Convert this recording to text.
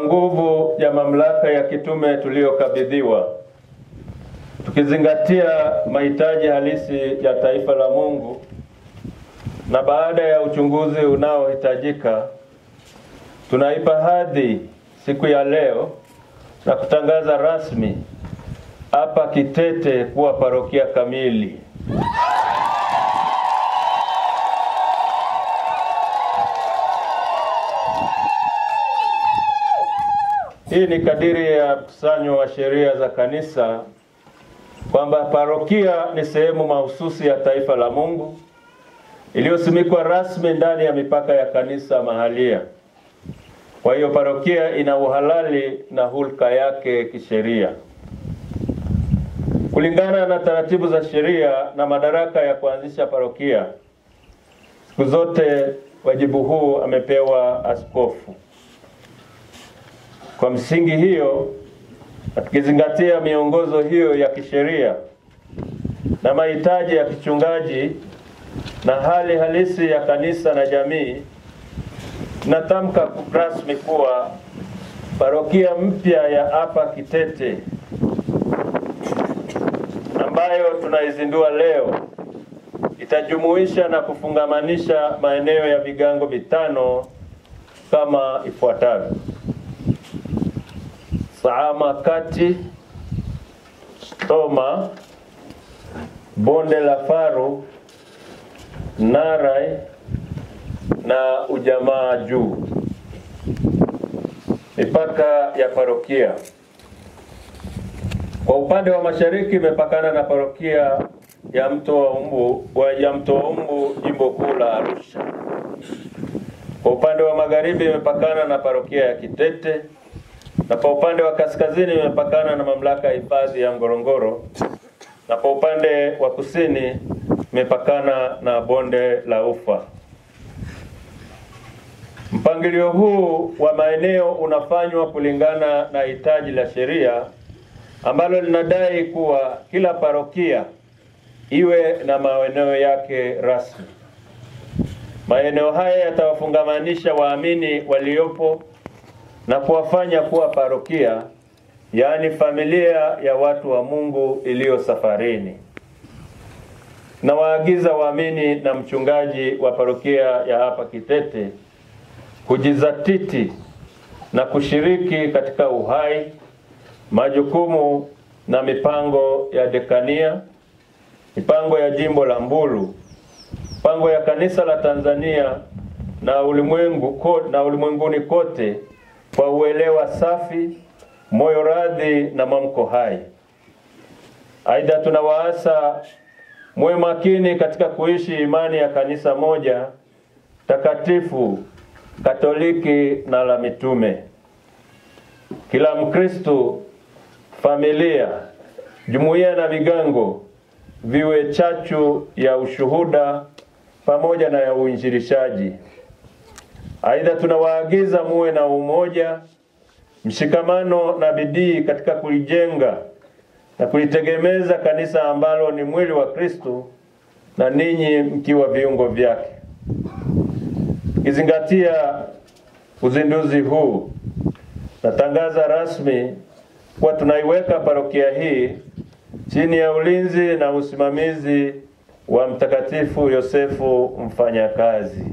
nguvu ya mamlaka ya kitume tuliyokabidhiwa, tukizingatia mahitaji halisi ya taifa la Mungu, na baada ya uchunguzi unaohitajika, tunaipa hadhi siku ya leo na kutangaza rasmi hapa Kitete kuwa parokia kamili. Hii ni kadiri ya mkusanyo wa sheria za kanisa kwamba parokia ni sehemu mahususi ya taifa la Mungu iliyosimikwa rasmi ndani ya mipaka ya kanisa mahalia. Kwa hiyo parokia ina uhalali na hulka yake kisheria. Kulingana na taratibu za sheria na madaraka ya kuanzisha parokia, siku zote wajibu huu amepewa askofu. Kwa msingi hiyo, tukizingatia miongozo hiyo ya kisheria na mahitaji ya kichungaji na hali halisi ya kanisa na jamii, natamka rasmi kuwa parokia mpya ya hapa Kitete ambayo tunaizindua leo itajumuisha na kufungamanisha maeneo ya vigango vitano kama ifuatavyo: Sahama Kati, Toma, Bonde la Faru, Narai na Ujamaa Juu. Mipaka ya parokia. Kwa upande wa mashariki imepakana na parokia ya Mto wa Umbu, jimbo kuu la Arusha. Kwa upande wa magharibi imepakana na parokia ya Kitete, na kwa upande wa kaskazini imepakana na mamlaka ya hifadhi ya Ngorongoro, na kwa upande wa kusini imepakana na Bonde la Ufa. Mpangilio huu wa maeneo unafanywa kulingana na hitaji la sheria ambalo linadai kuwa kila parokia iwe na maeneo yake rasmi. Maeneo haya yatawafungamanisha waamini waliopo na kuwafanya kuwa parokia, yaani familia ya watu wa Mungu iliyo safarini. Na waagiza waamini na mchungaji wa parokia ya hapa Kitete kujizatiti na kushiriki katika uhai, majukumu na mipango ya dekania, mipango ya jimbo la Mbulu, mipango ya kanisa la Tanzania na ulimwenguni kote kwa uelewa safi, moyo radhi na mamko hai. Aidha, tunawaasa muwe makini katika kuishi imani ya kanisa moja takatifu, Katoliki na la mitume. Kila Mkristo, familia, jumuiya na vigango viwe chachu ya ushuhuda pamoja na ya uinjilishaji. Aidha, tunawaagiza muwe na umoja, mshikamano na bidii katika kulijenga na kulitegemeza kanisa ambalo ni mwili wa Kristo na ninyi mkiwa viungo vyake. Kizingatia uzinduzi huu, natangaza rasmi kwa tunaiweka parokia hii chini ya ulinzi na usimamizi wa Mtakatifu Yosefu Mfanyakazi.